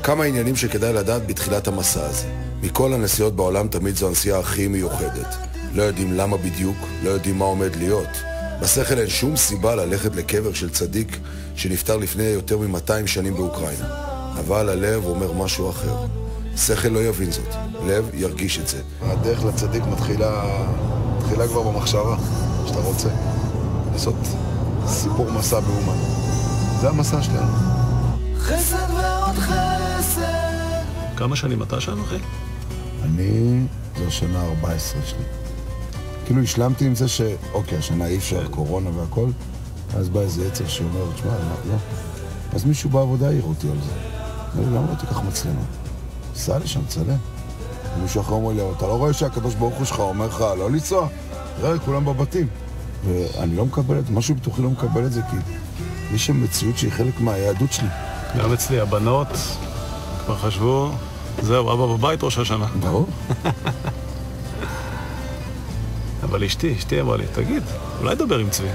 כמה עניינים שכדאי לדעת בתחילת המסע הזה. מכל הנסיעות בעולם תמיד זו הנסיעה הכי מיוחדת. לא יודעים למה בדיוק, לא יודעים מה עומד להיות. בשכל אין שום סיבה ללכת לקבר של צדיק שנפטר לפני יותר מ-200 שנים באוקראינה. אבל הלב אומר משהו אחר. שכל לא יבין זאת, לב ירגיש את זה. הדרך לצדיק מתחילה כבר במחשבה, שאתה רוצה לעשות סיפור מסע באומן. זה המסע שלנו. חסד ועוד חסד. כמה שנים אתה שם, אחי? זו השנה 14 שלי. כאילו השלמתי עם זה שאוקיי, השנה אי אפשר, קורונה והכל, אז בא איזה יצר שאומר, תשמע, לא. אז מישהו בעבודה העיר אותי על זה. אמר לי, למה לא תיקח מצלמה? סע לשם, צלם. ומישהו אחר אומר לי, אתה לא רואה שהקדוש ברוך הוא שלך אומר לך, לא לנסוע? תראה, כולם בבתים. ואני לא מקבל את זה, משהו בתוכי לא מקבל את זה, כי יש שם מציאות שהיא חלק מהיהדות שלי. גם אצלי, הבנות כבר חשבו, זהו, אבא בבית ראש השנה. ברור. אבל אשתי אמרה לי, תגיד, אולי דבר עם צבי.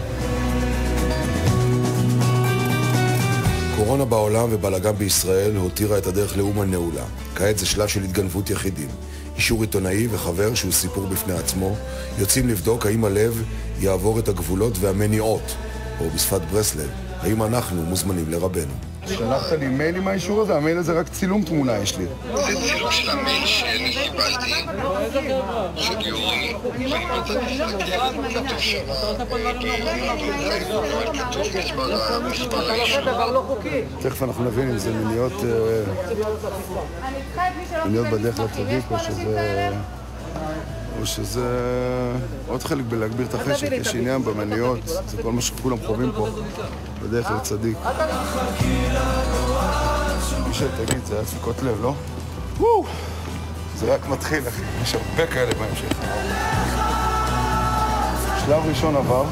קורונה בעולם ובלגן בישראל הותירה את הדרך לאומן נעולה. כעת זה שלב של התגנבות יחידים. אישור עיתונאי וחבר שהוא סיפור בפני עצמו, יוצאים לבדוק האם הלב יעבור את הגבולות והמניעות, או בשפת ברסלב, האם אנחנו מוזמנים לרבנו. שלחת לי מייל עם האישור הזה? המייל הזה רק צילום תמונה יש לי. זה צילום של המייל שאני קיבלתי, של יורי, ואני מצאתי כתוב שם, כתוב מספר האישור. תכף אנחנו נבין אם זה מיניות בדרך לצדיק, או שזה עוד חלק בלהגביר את החשק. יש עניין במניעות, זה כל מה שכולם חווים פה בדרך לצדיק. מישהו תגיד, זה היה דפיקות לב, לא? זה רק מתחיל, אחי. יש הרבה כאלה בהמשך. שלב ראשון עבר.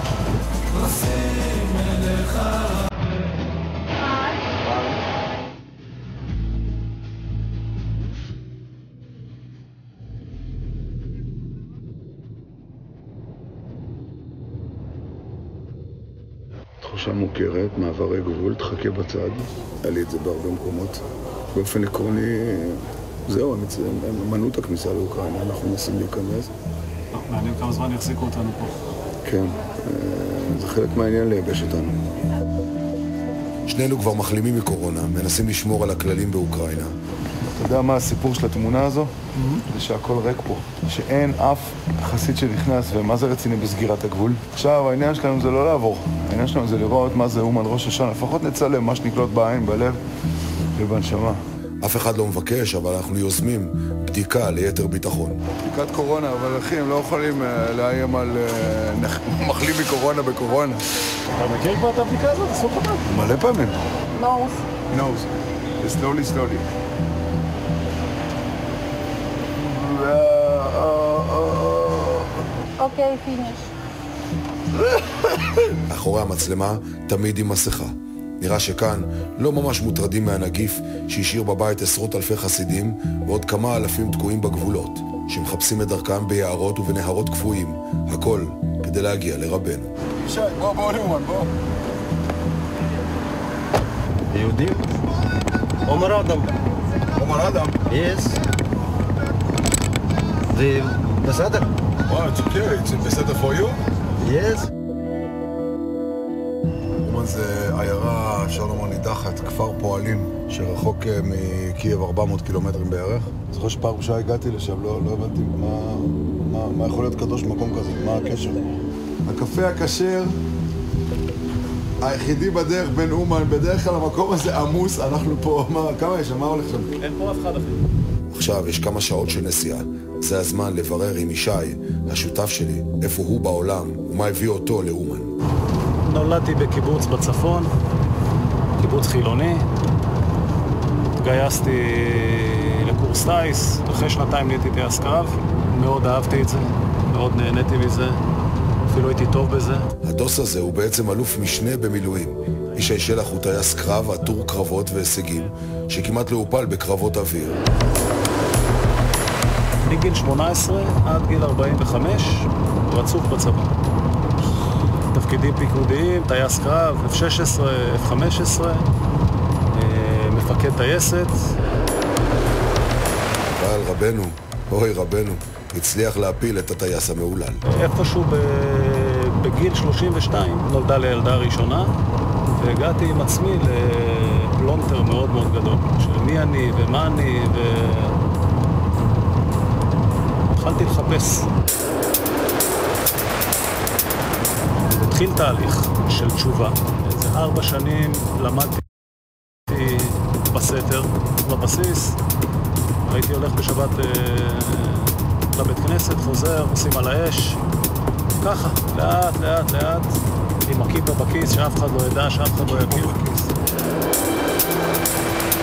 תחושה מוכרת, מעברי גבול, תחכה בצד. היה לי את זה בהרבה מקומות. באופן עקרוני, זהו, הם מנעו את הכניסה לאוקראינה, אנחנו מנסים להיכנס. מעניין כמה זמן יחזיקו אותנו פה. כן, זה חלק מהעניין לייבש אותנו. שנינו כבר מחלימים מקורונה, מנסים לשמור על הכללים באוקראינה. אתה יודע מה הסיפור של התמונה הזו? זה שהכל ריק פה. שאין אף חסיד שנכנס, ומה זה רציני בסגירת הגבול. עכשיו, העניין שלנו זה לא לעבור. העניין שלנו זה לראות מה זה אומן ראש השנה. לפחות נצלם מה שנקלוט בעין, בלב ובנשמה. אף אחד לא מבקש, אבל אנחנו יוזמים בדיקה ליתר ביטחון. בדיקת קורונה, אבל אחי, הם לא יכולים לאיים על מחלים מקורונה בקורונה. אתה מכיר כבר את הבדיקה הזאת? עשו חבל. מלא פעמים. Nose. slowly. Okay, finish. אחורי המצלמה תמיד עם מסכה. נראה שכאן לא ממש מוטרדים מהנגיף שהשאיר בבית עשרות אלפי חסידים ועוד כמה אלפים תקועים בגבולות שמחפשים את דרכם ביערות ובנהרות קפואים, הכל כדי להגיע לרבנו. ישי, בוא לאומן, בוא. יהודים? עומר אדם. עומר אדם? Yes. זה בסדר? It's okay, it's בסדר for you? Yes. אומן זה עיירה, אפשר לומר נידחת, כפר פועלים שרחוק מקייב 400 קילומטרים בערך. זוכר שפעם ראשונה הגעתי לשם, לא הבנתי מה יכול להיות קדוש במקום כזה, מה הקשר. הקפה הכשר היחידי בדרך בין אומן, בדרך כלל המקום הזה עמוס, אנחנו פה, כמה יש? מה הולך שם? אין פה אף אחד אחי. עכשיו יש כמה שעות של נסיעה. זה הזמן לברר עם ישי, השותף שלי, איפה הוא בעולם ומה הביא אותו לאומן. נולדתי בקיבוץ בצפון, קיבוץ חילוני. התגייסתי לקורס טייס, אחרי 2 נהייתי טייס קרב. מאוד אהבתי את זה, מאוד נהניתי מזה, אפילו הייתי טוב בזה. הדוס הזה הוא בעצם אלוף משנה במילואים. ישי שלח הוא טייס קרב, עטור קרבות והישגים, שכמעט לא הופל בקרבות אוויר. מגיל 18 עד גיל 45 רצוף בצבא. תפקידים פיקודיים, טייס קרב, F-16, F-15, מפקד טייסת. אוי רבנו, הצליח להפיל את הטייס המעולל. איפשהו בגיל 32 נולדה לילדה הראשונה, והגעתי עם עצמי לפלונטר מאוד מאוד גדול, של מי אני ומה אני, התחלתי לחפש. התחיל תהליך של תשובה. איזה 4 שנים למדתי בסתר, בבסיס. הייתי הולך בשבת לבית כנסת, חוזר, עושים על האש. ככה, לאט, לאט, לאט, עם הכיפה בכיס, שאף אחד לא ידע, שאף אחד לא יכיר בכיס.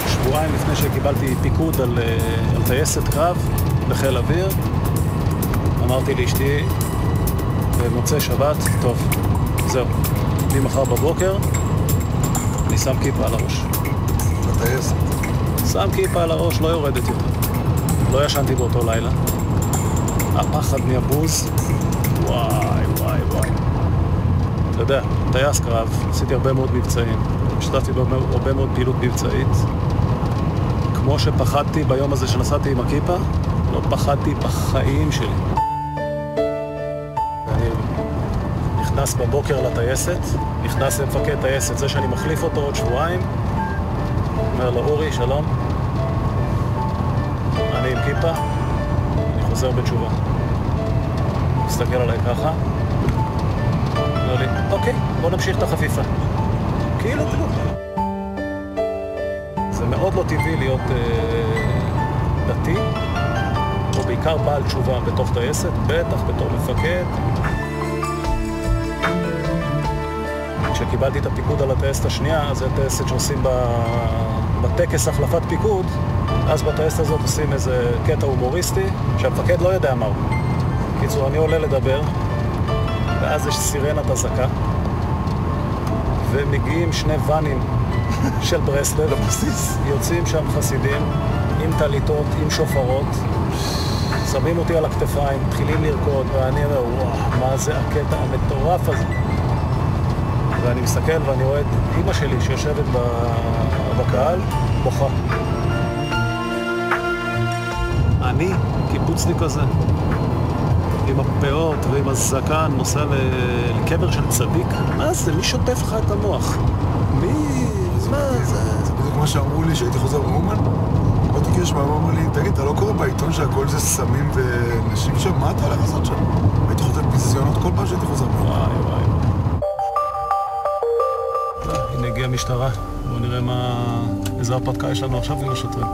שבועיים לפני שקיבלתי פיקוד על טייסת קרב בחיל אוויר, אמרתי לאשתי במוצאי שבת, טוב, זהו, ממחר בבוקר אני שם כיפה על הראש. בטייסת? שם כיפה על הראש, לא יורדת יותר. לא ישנתי באותו לילה. הפחד מהבוז, וואי, וואי, וואי. אתה יודע, טייס קרב, עשיתי הרבה מאוד מבצעים, השתתפתי בהרבה מאוד פעילות מבצעית. כמו שפחדתי ביום הזה שנסעתי עם הכיפה, לא פחדתי בחיים שלי. אני נכנס בבוקר לטייסת, נכנס למפקד טייסת, זה שאני מחליף אותו עוד שבועיים, אומר לו, אורי, שלום, אני עם כיפה, אני חוזר בתשובה. מסתכל עליי ככה, אומר לי, אוקיי, בוא נמשיך את החפיפה. כאילו כלום. זה מאוד לא טבעי להיות דתי, או בעיקר בעל תשובה בתוך טייסת, בטח בתור מפקד. כשקיבלתי את הפיקוד על הטייסת השנייה, זה הטייסת שעושים בטקס החלפת פיקוד, אז בטייסת הזאת עושים איזה קטע הומוריסטי, שהמפקד לא יודע מה הוא. קיצור, אני עולה לדבר, ואז יש סירנת הזקה, ומגיעים 2 ואנים של ברסלב לבסיס. יוצאים שם חסידים עם טליתות, עם שופרות, שמים אותי על הכתפיים, מתחילים לרקוד, ואני אומר, וואו, מה זה הקטע המטורף הזה? ואני מסתכל ואני רואה את אמא שלי שיושבת בקהל, בוכה. אני, קיבוצניק הזה, עם הפאות ועם הזקן, נוסע לקבר של צדיק. מה זה? מי שוטף לך את המוח? מי? מה זה? זה בדיוק מה שאמרו לי שהייתי חוזר מאומן. באתי כשמה, אמרו לי, תגיד, אתה לא קורא בעיתון שהכל זה סמים ונשים שם? מה אתה הולך לעשות שם? הייתי חוזר ביזיונות כל פעם שהייתי חוזר מאומן. וואי וואי. הנה הגיעה המשטרה. בואו נראה איזה הרפתקה יש לנו עכשיו עם השוטרים.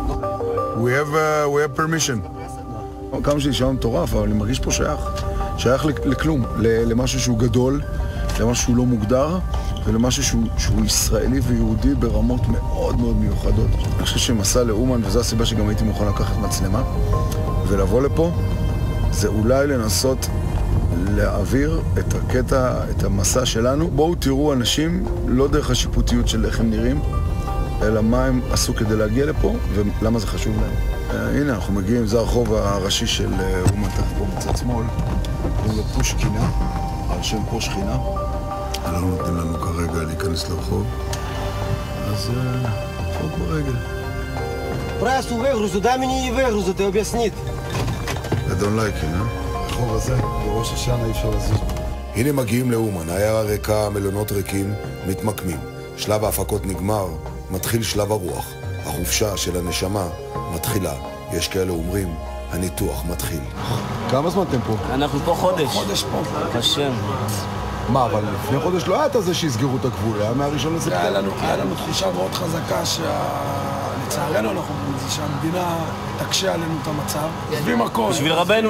We have permission. כמה שלי שם מטורף, אבל אני מרגיש פה שייך לכלום, למשהו שהוא גדול, למשהו שהוא לא מוגדר, ולמשהו שהוא ישראלי ויהודי ברמות מאוד מאוד מיוחדות. אני חושב שמסע לאומן, וזו הסיבה שגם הייתי מוכן לקחת מצלמה, ולבוא לפה, זה אולי לנסות להעביר את הקטע, את המסע שלנו. בואו תראו אנשים, לא דרך השיפוטיות של איך הם נראים, אלא מה הם עשו כדי להגיע לפה, ולמה זה חשוב להם. הנה, אנחנו מגיעים, זה הרחוב הראשי של אומן, תחת פה בצד שמאל. זה פושקינה, על שם פושקינה. לא נותנים לנו כרגע להיכנס לרחוב. אז חוק ברגל. Прайс выгрузу, дай мне и выгрузу, ты объяснит. I don't like it, הרחוב הזה, בראש השנה אי אפשר לזוז. הנה מגיעים לאומן, העיירה ריקה, מלונות ריקים, מתמקמים. שלב ההפקות נגמר, מתחיל שלב הרוח. החופשה של הנשמה מתחילה. יש כאלה אומרים, הניתוח מתחיל. כמה זמן אתם פה? אנחנו פה חודש. חודש פה. השם. מה, אבל לפני חודש לא היה את זה שהסגרו את הגבול, היה מהראשון לספטמבר. היה לנו תחושה מאוד חזקה שלצערנו שהמדינה תקשה עלינו את המצב. עוזבים הכל. בשביל רבנו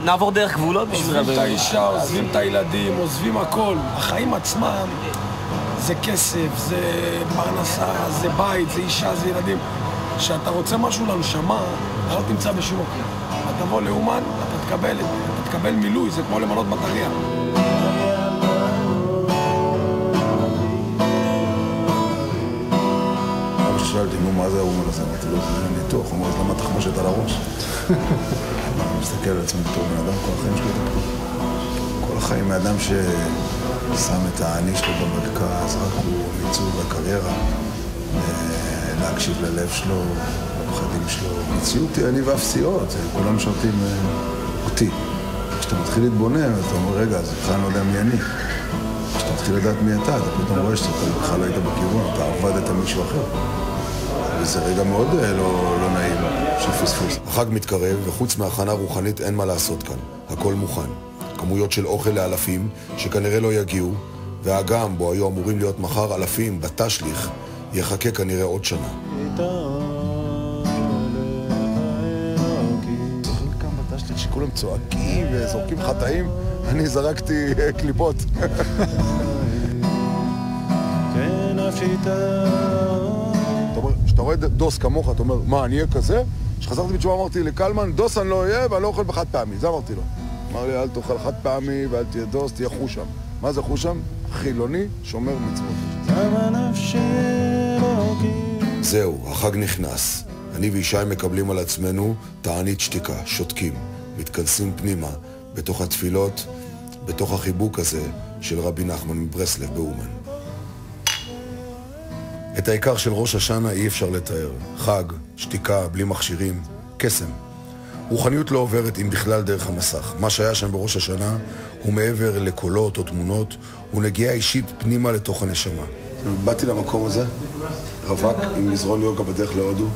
נעבור דרך גבולות בשביל רבנו. עוזבים את האישה, עוזבים את הילדים, עוזבים הכל. החיים עצמם זה כסף, זה פרנסה, זה בית, זה אישה, זה ילדים. כשאתה רוצה משהו לנשמה, אתה לא תמצא בשום מקום. אתה תבוא לאומן, אתה תקבל מילוי, זה כמו למנות בטריה. שאלתי, נו, מה זה האומן הזה? אמרתי לו, זה ניתוח, הוא אומר, אז למה תחמושת על הראש? אני מסתכל על עצמי בתור בן אדם, כל החיים שלי פה. כל החיים מאדם ששם את העני שלו במרכז, רק הוא מיצוב והקריירה, להקשיב ללב שלו, לפחדים שלו. מציאות היא אני ואפסיות, כולם משרתים אותי. כשאתה מתחיל להתבונן, אתה אומר, רגע, אז בכלל לא יודע מי אני. כשאתה מתחיל לדעת מי אתה פתאום רואה שאתה בכלל לא היית בכיוון, אתה עבדת מישהו אחר. וזה רגע מאוד לא נעים, שפספוס. החג מתקרב, וחוץ מהכנה רוחנית אין מה לעשות כאן. הכל מוכן. כמויות של אוכל לאלפים, שכנראה לא יגיעו, והאגם בו היו אמורים להיות מחר אלפים בתשליך, יחכה כנראה עוד שנה. זוכרים כאן בתשליך שכולם צועקים וזורקים חטאים? אני זרקתי קליפות. כשאתה רואה דוס כמוך, אתה אומר, מה, אני אהיה כזה? כשחזרתי בתשובה אמרתי לקלמן, דוס אני לא אהיה ואני לא אוכל בחד פעמי. זה אמרתי לו. אמר לי, אל תאכל חד פעמי ואל תהיה דוס, תהיה חושם. מה זה חושם? חילוני, שומר מצוות. זהו, החג נכנס. אני וישי מקבלים על עצמנו תענית שתיקה, שותקים, מתכנסים פנימה, בתוך התפילות, בתוך החיבוק הזה של רבי נחמן מברסלב באומן. את העיקר של ראש השנה אי אפשר לתאר. חג, שתיקה, בלי מכשירים, קסם. רוחניות לא עוברת אם בכלל דרך המסך. מה שהיה שם בראש השנה הוא מעבר לקולות או תמונות, הוא נגיעה אישית פנימה לתוך הנשמה. באתי למקום הזה, רווק עם מזרון יוגה בדרך להודו.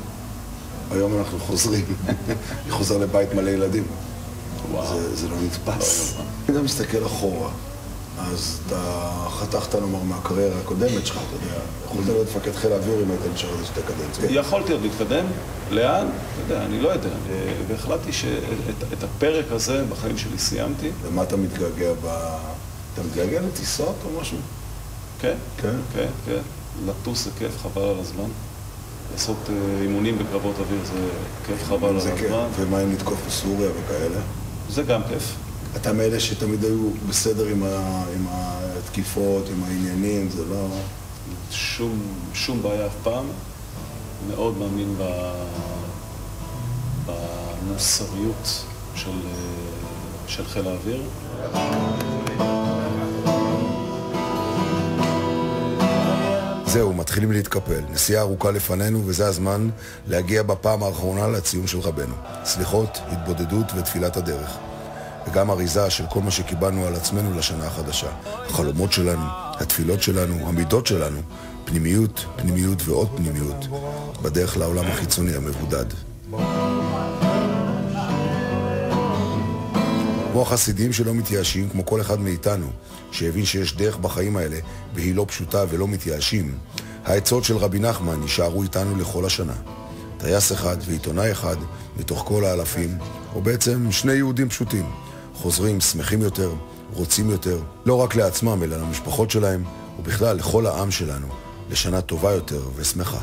היום אנחנו חוזרים. אני חוזר לבית מלא ילדים. זה לא נתפס. אני גם מסתכל אחורה. אז אתה חתכת נאמר מהקריירה הקודמת שלך, אתה יודע, יכולת להיות מפקד חיל האוויר אם היית נשאר איזה שתי קדנציות. יכולתי עוד להתקדם, לאן? אתה יודע, אני לא יודע. והחלטתי שאת הפרק הזה בחיים שלי סיימתי. ומה אתה מתגעגע אתה מתגעגע לטיסות או משהו? כן, כן, כן. לטוס זה כיף, חבל על הזמן. לעשות אימונים בקרבות אוויר זה כיף, חבל על הזמן. ומה אם לתקוף בסוריה וכאלה? זה גם כיף. אתה מאלה שתמיד היו בסדר עם התקיפות, עם העניינים, זה לא... שום בעיה אף פעם. מאוד מאמין במוסריות של חיל האוויר. זהו, מתחילים להתקפל. נסיעה ארוכה לפנינו, וזה הזמן להגיע בפעם האחרונה לציון של רבנו. סליחות, התבודדות ותפילת הדרך. וגם אריזה של כל מה שקיבלנו על עצמנו לשנה החדשה. החלומות שלנו, התפילות שלנו, המידות שלנו, פנימיות, פנימיות ועוד פנימיות, בדרך לעולם החיצוני המבודד. כמו החסידים שלא מתייאשים, כמו כל אחד מאיתנו, שהבין שיש דרך בחיים האלה, והיא לא פשוטה ולא מתייאשים, העצות של רבי נחמן נשארו איתנו לכל השנה. טייס אחד ועיתונאי אחד מתוך כל האלפים, או בעצם שני יהודים פשוטים, חוזרים שמחים יותר, רוצים יותר, לא רק לעצמם אלא למשפחות שלהם, ובכלל לכל העם שלנו, לשנה טובה יותר ושמחה.